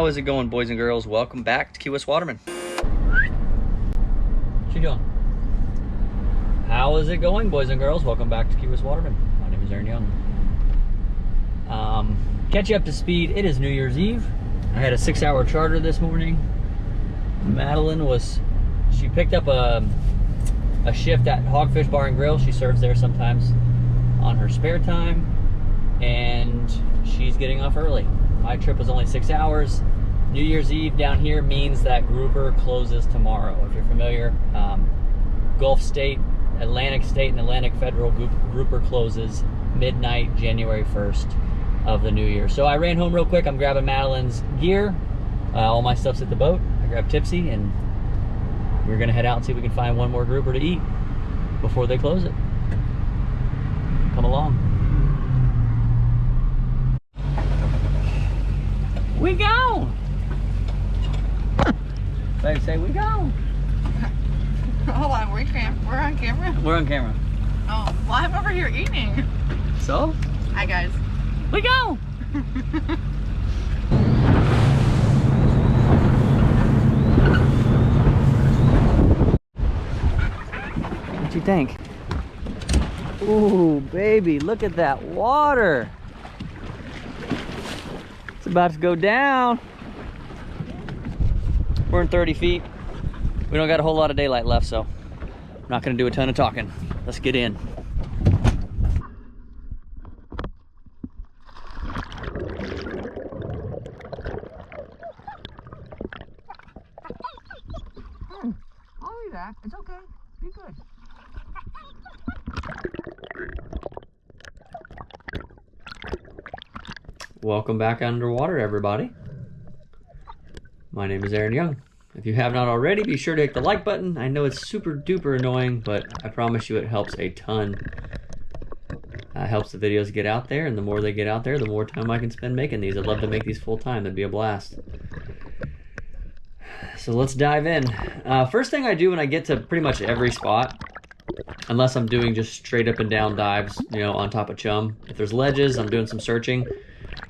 How is it going, boys and girls? Welcome back to Key West Waterman. What you doing? How is it going, boys and girls? Welcome back to Key West Waterman. My name is Aaron Young. Catch you up to speed. It is New Year's Eve. I had a 6-hour charter this morning. Madeline she picked up a shift at Hogfish Bar and Grill. She serves there sometimes on her spare time, and she's getting off early. My trip was only 6 hours. New Year's Eve down here means that grouper closes tomorrow. If you're familiar, Gulf State, Atlantic State, and Atlantic Federal grouper closes midnight, January 1st of the new year. So I ran home real quick. I'm grabbing Madeline's gear. All my stuff's at the boat. I grabbed Tipsy, and we're gonna head out and see if we can find one more grouper to eat before they close it. Come along. We go! Baby, say we go. Hold on, we're on camera? We're on camera. Oh, well, I'm over here eating. So? Hi, guys. We go! What you think? Ooh, baby, look at that water. It's about to go down. We're in 30 feet. We don't got a whole lot of daylight left, so I'm not gonna do a ton of talking. Let's get in. I'll be back. It's okay. Be good. Welcome back underwater, everybody. My name is Aaron Young. If you have not already, be sure to hit the like button. I know it's super duper annoying, but I promise you it helps a ton. Helps the videos get out there, and the more they get out there, the more time I can spend making these. I'd love to make these full time. That'd be a blast. So let's dive in. First thing I do when I get to pretty much every spot, unless I'm doing just straight up and down dives, you know, on top of chum. If there's ledges, I'm doing some searching.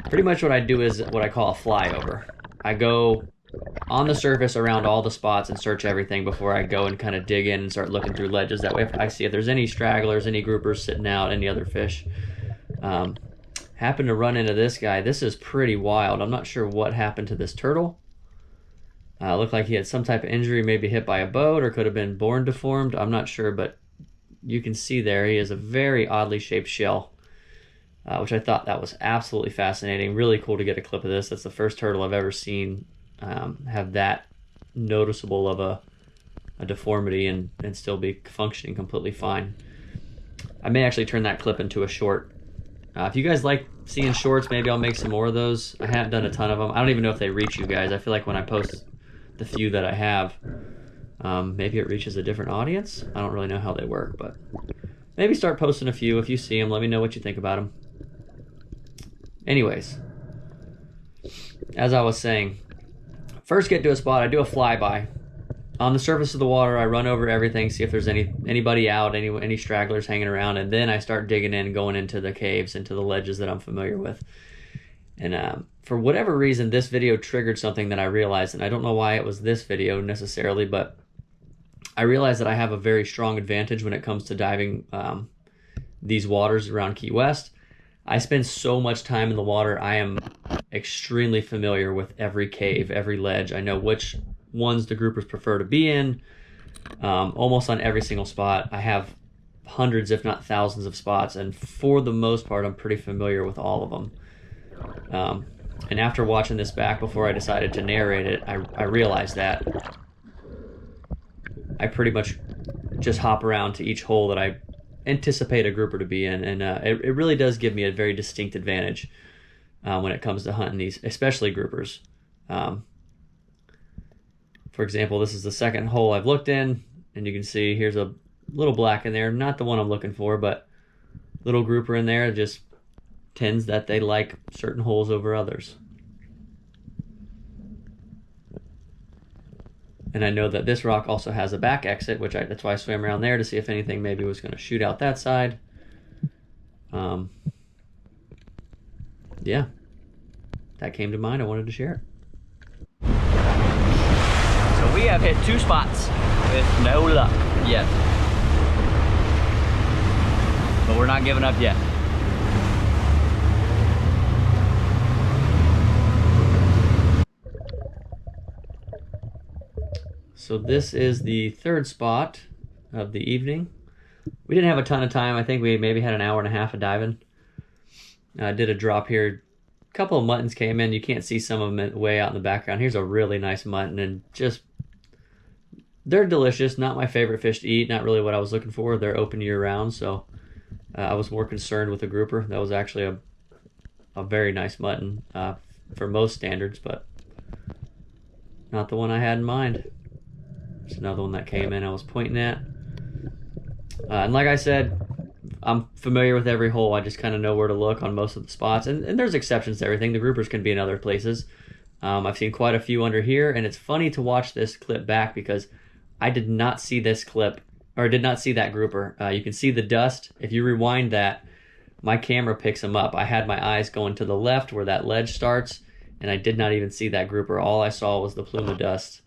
Pretty much what I do is what I call a flyover. I go on the surface around all the spots and search everything before I go and kind of dig in and start looking through ledges. That way if I see if there's any stragglers, any groupers sitting out, any other fish. Happened to run into this guy. This is pretty wild. I'm not sure what happened to this turtle. Looked like he had some type of injury, maybe hit by a boat, or could have been born deformed. I'm not sure, but you can see there he has a very oddly shaped shell, which I thought that was absolutely fascinating. Really cool to get a clip of this. That's the first turtle I've ever seen have that noticeable of a deformity and still be functioning completely fine. I may actually turn that clip into a short. If you guys like seeing shorts, maybe I'll make some more of those. I haven't done a ton of them. I don't even know if they reach you guys. I feel like when I post the few that I have, maybe it reaches a different audience. I don't really know how they work, but maybe start posting a few. If you see them, let me know what you think about them. Anyways, as I was saying, first get to a spot, I do a flyby. On the surface of the water, I run over everything, see if there's anybody out, any stragglers hanging around, and then I start digging in, going into the caves, into the ledges that I'm familiar with. And for whatever reason, this video triggered something that I realized, and I don't know why it was this video necessarily, but I realized that I have a very strong advantage when it comes to diving these waters around Key West. I spend so much time in the water, I am extremely familiar with every cave, every ledge. I know which ones the groupers prefer to be in, almost on every single spot. I have hundreds, if not thousands of spots, and for the most part, I'm pretty familiar with all of them. And after watching this back before I decided to narrate it, I realized that I pretty much just hop around to each hole that I anticipate a grouper to be in, and it really does give me a very distinct advantage when it comes to hunting these, especially groupers. For example, this is the second hole I've looked in, and you can see here's a little black in there, not the one I'm looking for, but little grouper in there, just tends that they like certain holes over others. And I know that this rock also has a back exit, which that's why I swam around there to see if anything maybe was going to shoot out that side. Yeah, that came to mind. I wanted to share it. So we have hit 2 spots with no luck yet. But we're not giving up yet. So this is the 3rd spot of the evening. We didn't have a ton of time. I think we maybe had an hour and a half of diving. I did a drop here. A couple of muttons came in. You can't see some of them way out in the background. Here's a really nice mutton, and just, they're delicious. Not my favorite fish to eat. Not really what I was looking for. They're open year round, so I was more concerned with a grouper. That was actually a very nice mutton for most standards, but not the one I had in mind. It's another one that came in I was pointing at. And like I said, I'm familiar with every hole. I just kind of know where to look on most of the spots. And there's exceptions to everything. The groupers can be in other places. I've seen quite a few under here, and it's funny to watch this clip back because I did not see this clip, or did not see that grouper. You can see the dust. If you rewind that, my camera picks them up. I had my eyes going to the left where that ledge starts, and I did not even see that grouper. All I saw was the plume of dust,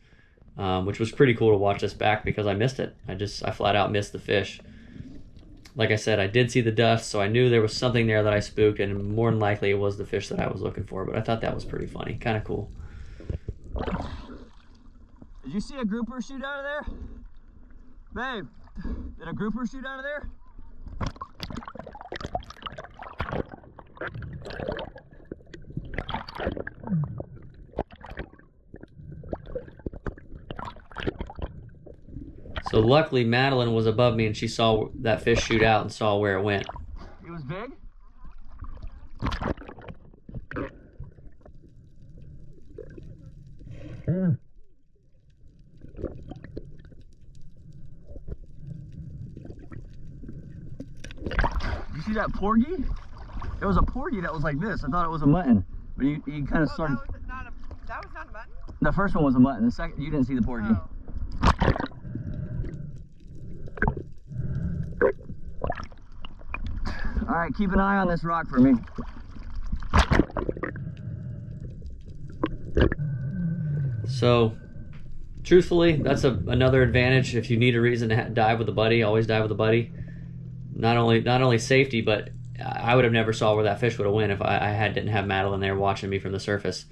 which was pretty cool to watch this back because I missed it. I flat out missed the fish. Like I said, I did see the dust, so I knew there was something there that I spooked, and more than likely it was the fish that I was looking for, but I thought that was pretty funny, kind of cool. Did you see a grouper shoot out of there? Babe, did a grouper shoot out of there? So luckily Madeline was above me and she saw that fish shoot out and saw where it went. It was big? You see that porgy? There was a porgy that was like this. I thought it was a mutton, but you kind of started. That was not a mutton? The first one was a mutton. The second, you didn't see the porgy. Oh. All right, keep an eye on this rock for me. So, truthfully, that's another advantage. If you need a reason to dive with a buddy, always dive with a buddy. Not only safety, but I would have never saw where that fish would have went if I didn't have Madeline there watching me from the surface.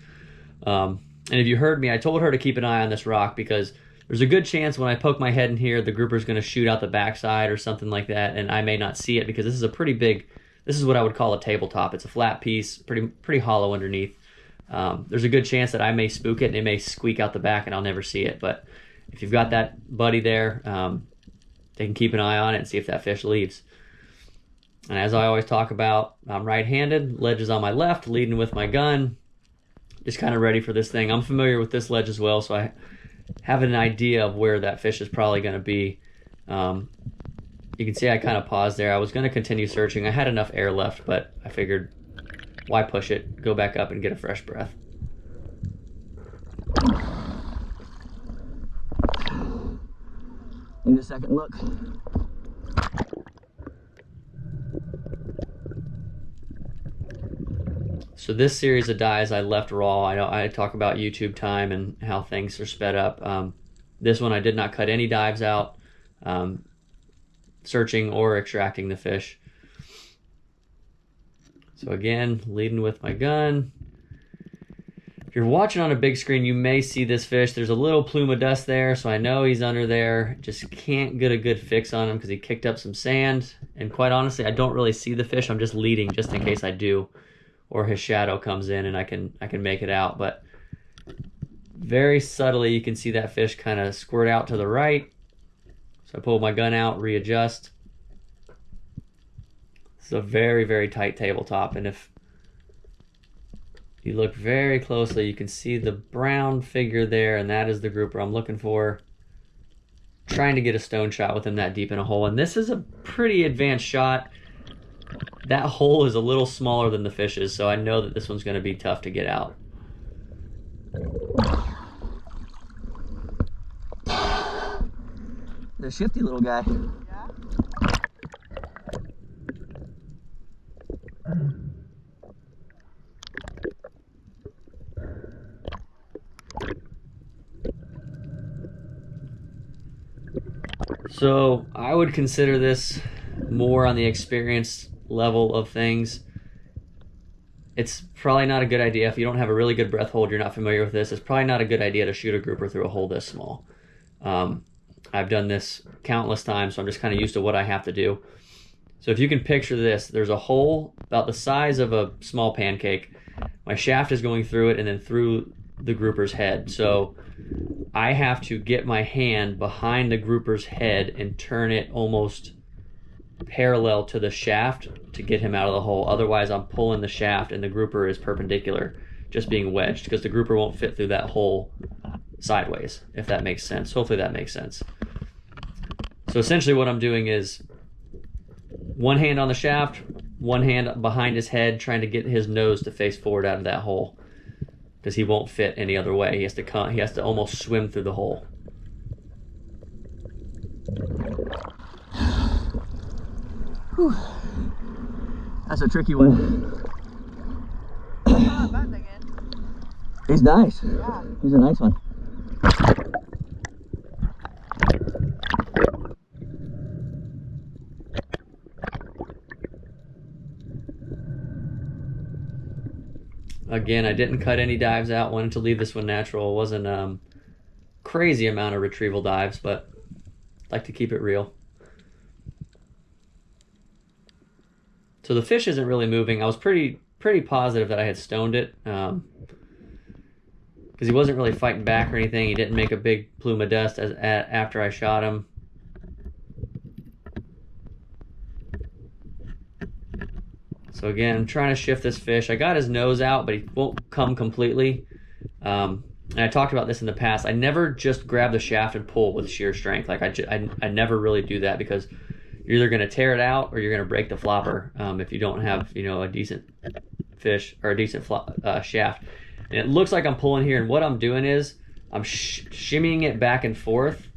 And if you heard me, I told her to keep an eye on this rock because there's a good chance when I poke my head in here, the grouper's going to shoot out the backside or something like that, and I may not see it because this is a pretty big, this is what I would call a tabletop. It's a flat piece, pretty hollow underneath. There's a good chance that I may spook it and it may squeak out the back and I'll never see it. But if you've got that buddy there, they can keep an eye on it and see if that fish leaves. And as I always talk about, I'm right-handed, ledge is on my left, leading with my gun, just kind of ready for this thing. I'm familiar with this ledge as well, so I have an idea of where that fish is probably going to be. You can see I kind of paused there. I was going to continue searching. I had enough air left, but I figured, why push it? Go back up and get a fresh breath. Need a second look. So this series of dives I left raw. I talk about YouTube time and how things are sped up. This one I did not cut any dives out, searching or extracting the fish. So again, leading with my gun. If you're watching on a big screen, you may see this fish. There's a little plume of dust there, so I know he's under there. Just can't get a good fix on him because he kicked up some sand. And quite honestly, I don't really see the fish. I'm just leading just in case I do, or his shadow comes in and I can make it out. But very subtly, you can see that fish kind of squirt out to the right. So I pull my gun out, readjust. It's a very, very tight tabletop, and if you look very closely, you can see the brown figure there, and that is the grouper I'm looking for. Trying to get a stone shot with him that deep in a hole, and this is a pretty advanced shot. That hole is a little smaller than the fish's, so I know that this one's going to be tough to get out. The shifty little guy. Yeah? So I would consider this more on the experience level of things. It's probably not a good idea if you don't have a really good breath hold, you're not familiar with this, it's probably not a good idea to shoot a grouper through a hole this small. I've done this countless times, so I'm just kind of used to what I have to do. So if you can picture this, there's a hole about the size of a small pancake. My shaft is going through it and then through the grouper's head. So I have to get my hand behind the grouper's head and turn it almost parallel to the shaft to get him out of the hole. Otherwise, I'm pulling the shaft and the grouper is perpendicular, just being wedged, because the grouper won't fit through that hole sideways, if that makes sense. Hopefully that makes sense. So essentially what I'm doing is one hand on the shaft, one hand behind his head, trying to get his nose to face forward out of that hole, because he won't fit any other way. He has to almost swim through the hole. Whew. That's a tricky one. He's nice. Yeah. He's a nice one. Again, I didn't cut any dives out. Wanted to leave this one natural. It wasn't crazy amount of retrieval dives, but I'd like to keep it real. So the fish isn't really moving. I was pretty positive that I had stoned it, because he wasn't really fighting back or anything. He didn't make a big plume of dust after I shot him. So again, I'm trying to shift this fish. I got his nose out, but he won't come completely. And I talked about this in the past. I never just grab the shaft and pull with sheer strength. Like I never really do that, because you're either going to tear it out or you're going to break the flopper if you don't have, you know, a decent fish or a decent shaft. And it looks like I'm pulling here, and what I'm doing is I'm shimmying it back and forth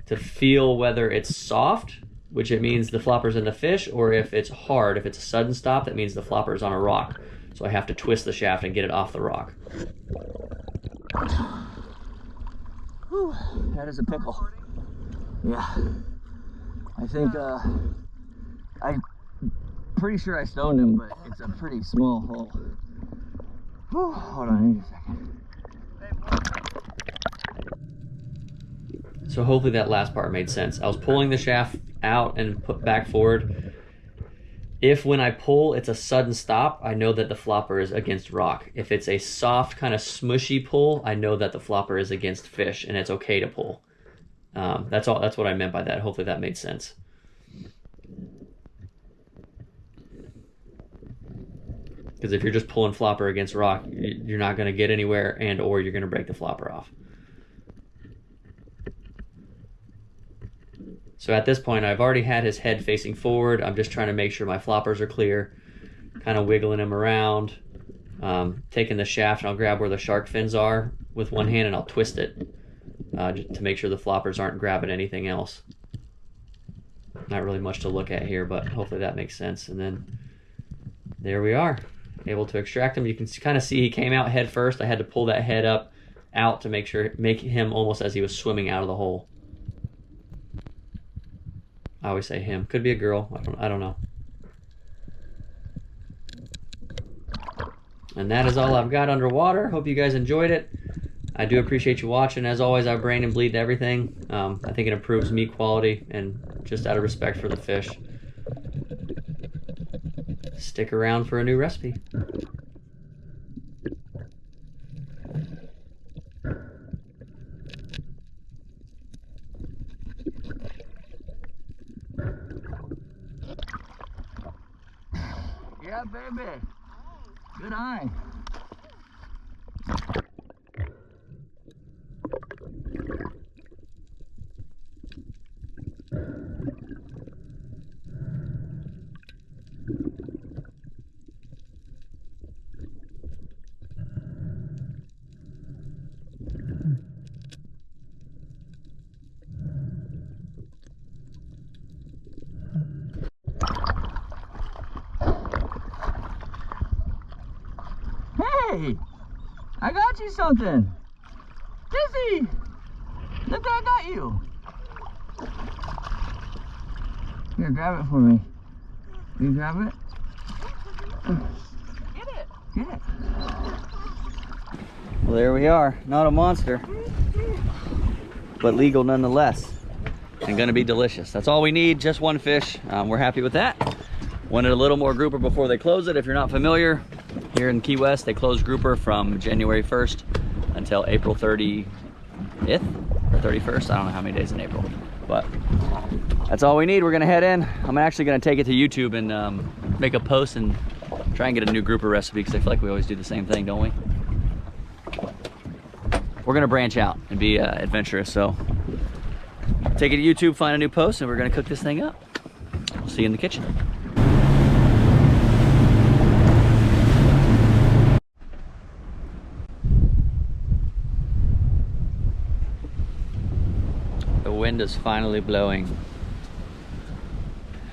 to feel whether it's soft, which it means the flopper's in the fish, or if it's hard, if it's a sudden stop, that means the flopper's on a rock. So I have to twist the shaft and get it off the rock. Whew, that is a pickle. Yeah. I think, I'm pretty sure I stoned him, but it's a pretty small hole. Whew, hold on, I need a second. So hopefully that last part made sense. I was pulling the shaft out and put back forward. If when I pull it's a sudden stop, I know that the flopper is against rock. If it's a soft kind of smushy pull, I know that the flopper is against fish and it's okay to pull. That's what I meant by that. Hopefully that made sense. Because if you're just pulling flopper against rock, you're not going to get anywhere, and or you're going to break the flopper off. So at this point, I've already had his head facing forward. I'm just trying to make sure my floppers are clear, kind of wiggling him around, taking the shaft, and I'll grab where the shark fins are with one hand and I'll twist it just to make sure the floppers aren't grabbing anything else. Not really much to look at here, but hopefully that makes sense. And then there we are, able to extract him. You can kind of see he came out head first. I had to pull that head up out to make him almost as he was swimming out of the hole. I always say him. Could be a girl. I don't know. And that is all I've got underwater. Hope you guys enjoyed it. I do appreciate you watching. As always, I brain and bleed to everything. I think it improves meat quality, and just out of respect for the fish. Stick around for a new recipe. Yeah, baby. Good eye. Hey, I got you something. Dizzy, look what I got you. Here, grab it for me. Will you grab it? Get it. Get it. Well, there we are. Not a monster, but legal nonetheless. And gonna be delicious. That's all we need, just one fish. We're happy with that. Wanted a little more grouper before they close it. If you're not familiar, here in Key West, they close grouper from January 1st until April 30th or 31st. I don't know how many days in April, but that's all we need. We're gonna head in. I'm actually gonna take it to YouTube and make a post and try and get a new grouper recipe, because I feel like we always do the same thing, don't we? We're gonna branch out and be adventurous, so take it to YouTube, find a new post, and we're gonna cook this thing up. We'll see you in the kitchen. The wind is finally blowing,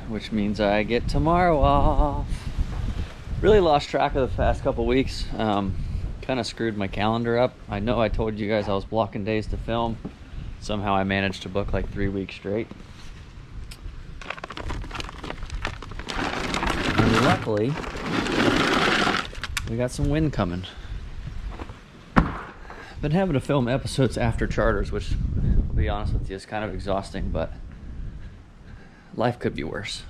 which means I get tomorrow off. Really lost track of the past couple weeks. Kind of screwed my calendar up. I know I told you guys I was blocking days to film. Somehow I managed to book like 3 weeks straight. And luckily, we got some wind coming. Been having to film episodes after charters, which, I'll be honest with you, is kind of exhausting, but life could be worse.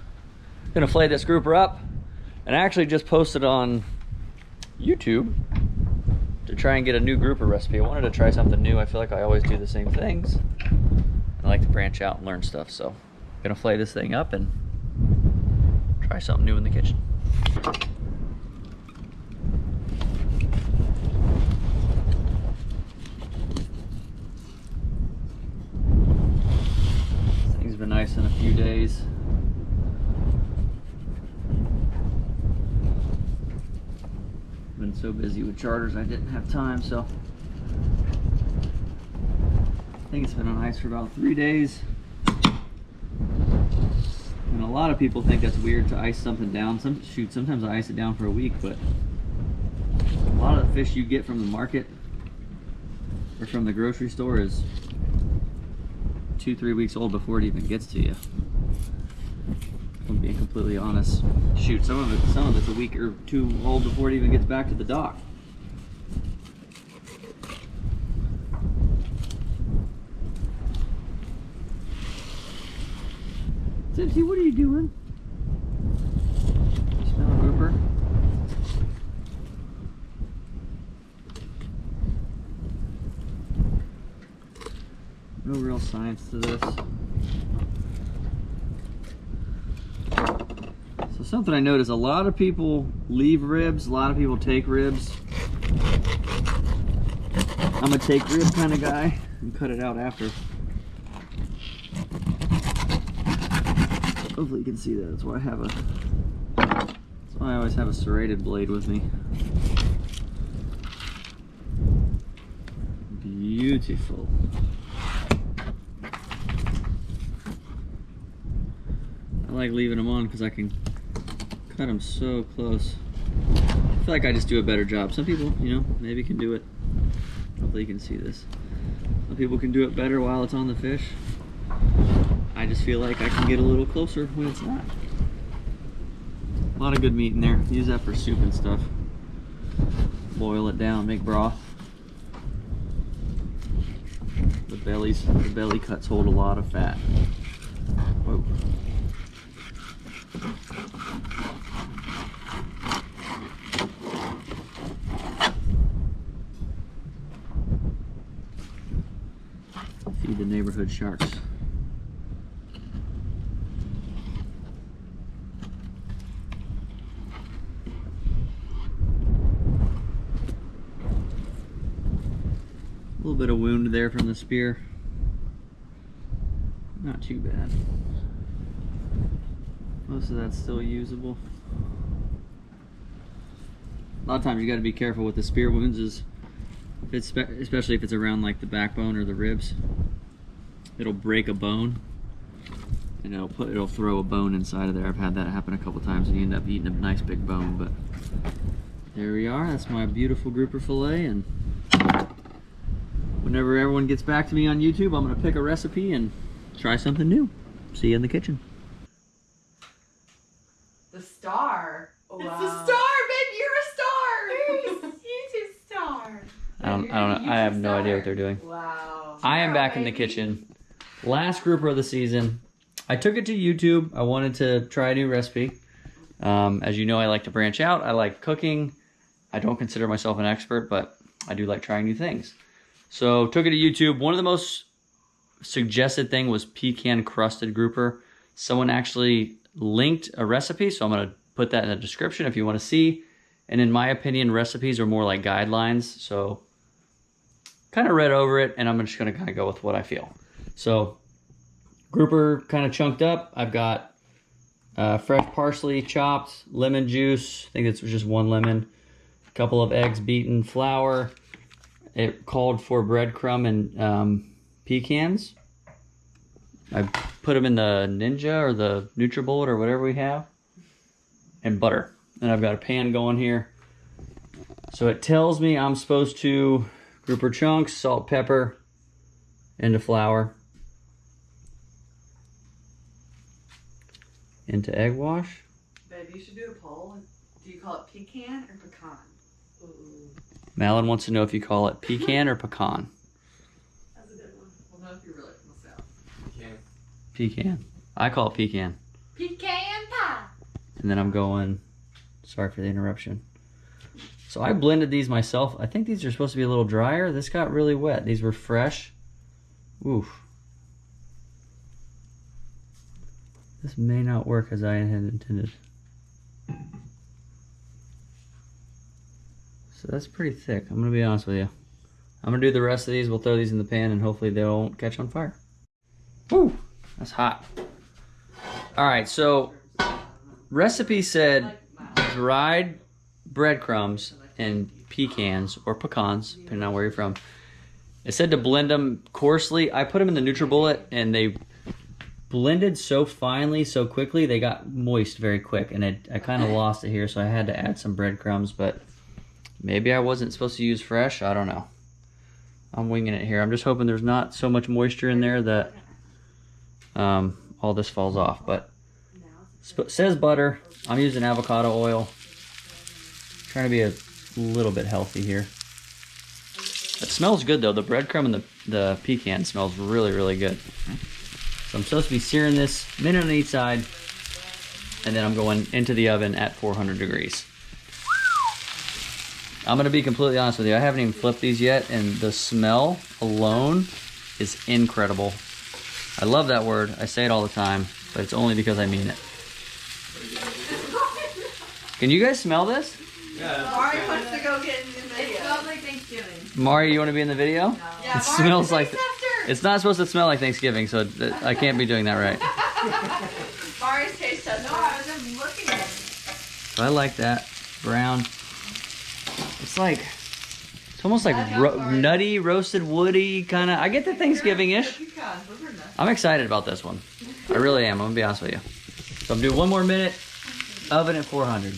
Gonna flay this grouper up, and I actually just posted on YouTube to try and get a new grouper recipe. I wanted to try something new. I feel like I always do the same things. I like to branch out and learn stuff, so I'm gonna flay this thing up and try something new in the kitchen. This thing's been nice in a few days. Been so busy with charters I didn't have time, so I think it's been on ice for about 3 days. And a lot of people think that's weird to ice something down. Sometimes I ice it down for a week, but a lot of the fish you get from the market or from the grocery store is 2-3 weeks old before it even gets to you. If I'm being completely honest. Shoot, some of it's a week or two old before it even gets back to the dock. Tipsy, what are you doing? You smell a grouper? No real science to this. So something I noticed, a lot of people leave ribs, a lot of people take ribs. I'm a take rib kind of guy and cut it out after. Hopefully you can see that. That's why I always have a serrated blade with me. Beautiful. I like leaving them on because I can cut them so close. I feel like I just do a better job. Some people, you know, maybe can do it. Hopefully you can see this. Some people can do it better while it's on the fish. I just feel like I can get a little closer when it's not. A lot of good meat in there. Use that for soup and stuff. Boil it down, make broth. The belly cuts hold a lot of fat. Whoa. Feed the neighborhood sharks. A little bit of wound there from the spear. Not too bad. Most of that's still usable. A lot of times you got to be careful with the spear wounds, especially if it's around like the backbone or the ribs. It'll break a bone, and it'll throw a bone inside of there. I've had that happen a couple times, and you end up eating a nice big bone. But there we are. That's my beautiful grouper fillet, and whenever everyone gets back to me on YouTube, I'm gonna pick a recipe and try something new. See you in the kitchen. a star. Wow. It's a star, babe. You're a star. YouTube star. I don't know. I have no idea what they're doing. Wow. I am back in the kitchen. Last grouper of the season. I took it to YouTube. I wanted to try a new recipe. As you know, I like to branch out. I like cooking. I don't consider myself an expert, but I do like trying new things. So took it to YouTube. One of the most suggested thing was pecan crusted grouper. Someone actually linked a recipe, so I'm going to put that in the description if you want to see. And in my opinion, recipes are more like guidelines, so kind of read over it, and I'm just going to kind of go with what I feel. So grouper kind of chunked up. I've got fresh parsley chopped, lemon juice. I think it's just 1 lemon. A couple of eggs beaten, flour. It called for breadcrumb and pecans. I put them in the Ninja or the NutriBullet or whatever we have. And butter. And I've got a pan going here. So it tells me I'm supposed to grouper chunks, salt, pepper, into flour, into egg wash. Babe, you should do a poll. Do you call it pecan or pecan? Ooh. Malin wants to know if you call it pecan or pecan. That's a good one. We'll know if you're really from the South. Pecan. I call it pecan. Pecan pie. And then I'm going, sorry for the interruption. So I blended these myself. I think these are supposed to be a little drier. This got really wet. These were fresh. Oof. This may not work as I had intended. So that's pretty thick. I'm gonna be honest with you. I'm gonna do the rest of these. We'll throw these in the pan and hopefully they won't catch on fire. Woo, that's hot. All right, so recipe said dried breadcrumbs and pecans or pecans, depending on where you're from. It said to blend them coarsely. I put them in the NutriBullet and they blended so finely, so quickly, they got moist very quick. And I kind of lost it here, so I had to add some breadcrumbs, but maybe I wasn't supposed to use fresh. I don't know. I'm winging it here. I'm just hoping there's not so much moisture in there that all this falls off. But it says butter. I'm using avocado oil. Trying to be a little bit healthy here. It smells good though. The breadcrumb and the pecan smells really, really good. So I'm supposed to be searing this minute on each side, and then I'm going into the oven at 400 degrees. I'm gonna be completely honest with you. I haven't even flipped these yet, and the smell alone is incredible. I love that word. I say it all the time, but it's only because I mean it. Can you guys smell this? Yeah. Mari wants to go get in the video. It smells like Thanksgiving. Mari, you want to be in the video? No. Yeah, It smells like. It's not supposed to smell like Thanksgiving, so I can't be doing that right. Mari's taste tester. No, I was just looking at it. I like that brown. It's like, it's almost like nutty, roasted, woody kind of. I get the Thanksgiving-ish. I'm excited about this one. I really am. I'm gonna be honest with you. So I'm doing 1 more minute. Oven at 400.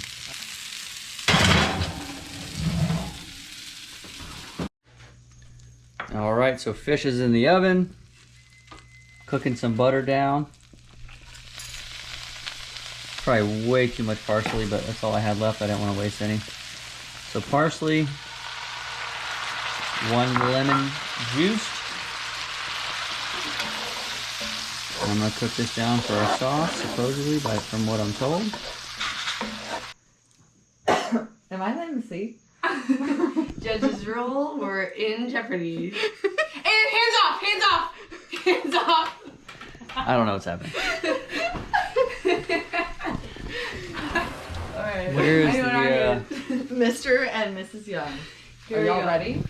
All right, so fish is in the oven. Cooking some butter down. Probably way too much parsley, but that's all I had left. I didn't want to waste any. So parsley, 1 lemon juiced. And I'm gonna cook this down for our sauce, supposedly, from what I'm told. Am I letting the see? Judge's rule, we're in jeopardy. And hands off, hands off, hands off. I don't know what's happening. Alright. Where's the, Mr. and Mrs. Young. Are y'all ready?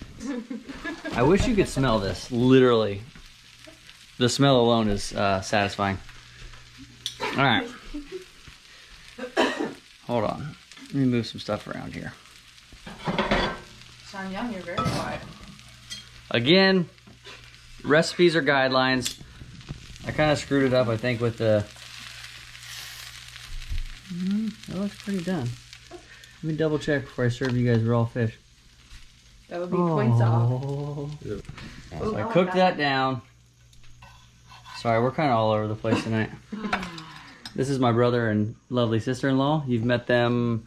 I wish you could smell this, literally. The smell alone is satisfying. Alright. Hold on. Let me move some stuff around here. Sean Young, you're very quiet. Again, recipes are guidelines. I kind of screwed it up, I think, with the... That looks pretty done. Let me double check before I serve you guys raw fish. That would be points off. So I cooked that down. Sorry, we're kind of all over the place tonight. This is my brother and lovely sister-in-law. You've met them.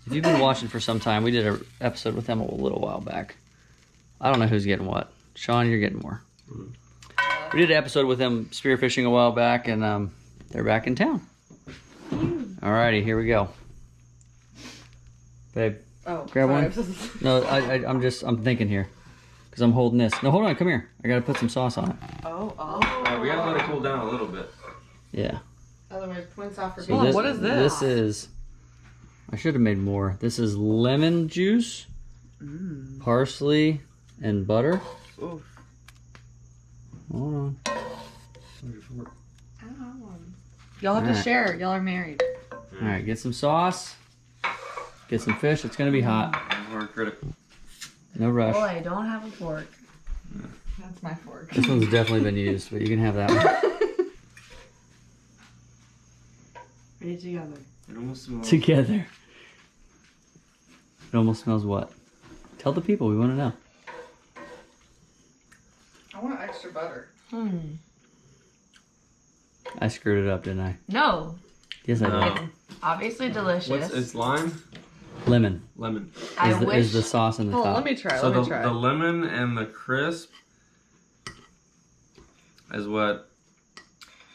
If you've been watching for some time, we did an episode with them a little while back. I don't know who's getting what. Sean, you're getting more. We did an episode with them spearfishing a while back, and they're back in town. Alrighty, here we go. Babe, Oh, grab sorry. one. No, I'm thinking here. Because I'm holding this. No, hold on, come here. I gotta put some sauce on it. Oh. We gotta let it cool down a little bit. Yeah. Otherwise, points off for So being. what is this? This is, I should have made more. This is lemon juice, parsley, and butter. Oof. Hold on. I don't have one. Y'all have to Alright. share. Y'all are married. Alright, get some sauce. Get some fish. It's gonna be hot. More critical. No rush. Boy, I don't have a fork. That's my fork. This one's definitely been used, but you can have that one. Ready together. It almost smells. Together. It almost smells what? Tell the people, we want to know. I want extra butter. I screwed it up, didn't I? No. Yes, I No. did. Obviously delicious. It's lime? Lemon Lemon. I is wish. the sauce in the Hold on, top. let me try. So let me try. the lemon and the crisp is what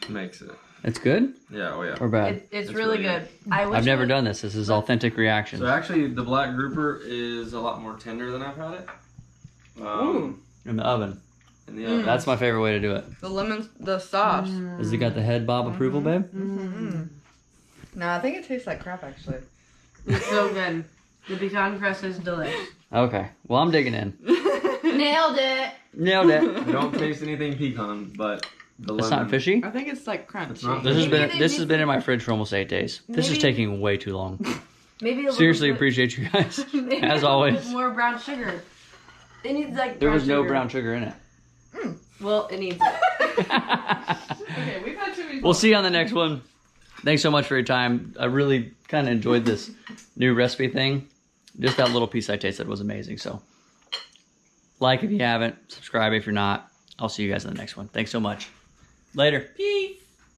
makes it. It's good Yeah, oh yeah. or bad? It's It's really really good. I wish I've never it was- done this. This is authentic reaction. So actually, the black grouper is a lot more tender than I've had it. In the oven. In the oven. That's my favorite way to do it. The lemon, the sauce. Has it got the head bob approval, babe? No, I think it tastes like crap actually. It's so good. The pecan crust is delicious. Okay. Well, I'm digging in. Nailed it. Nailed it. I don't taste anything pecan, but the It's lemon. not fishy. I think it's like crunchy. It's not- This has been in my fridge for almost 8 days. This is Maybe- taking way too long. Maybe a little Seriously, bit, appreciate you guys maybe as a little always. bit more brown sugar. It needs like. There brown was no sugar. brown sugar in it. Well, it needs it. Okay, we've had too many. We'll see you on the next one. Thanks so much for your time. I really kind of enjoyed this new recipe thing. Just that little piece I tasted was amazing. So, like if you haven't, subscribe if you're not. I'll see you guys in the next one. Thanks so much. Later. Peace.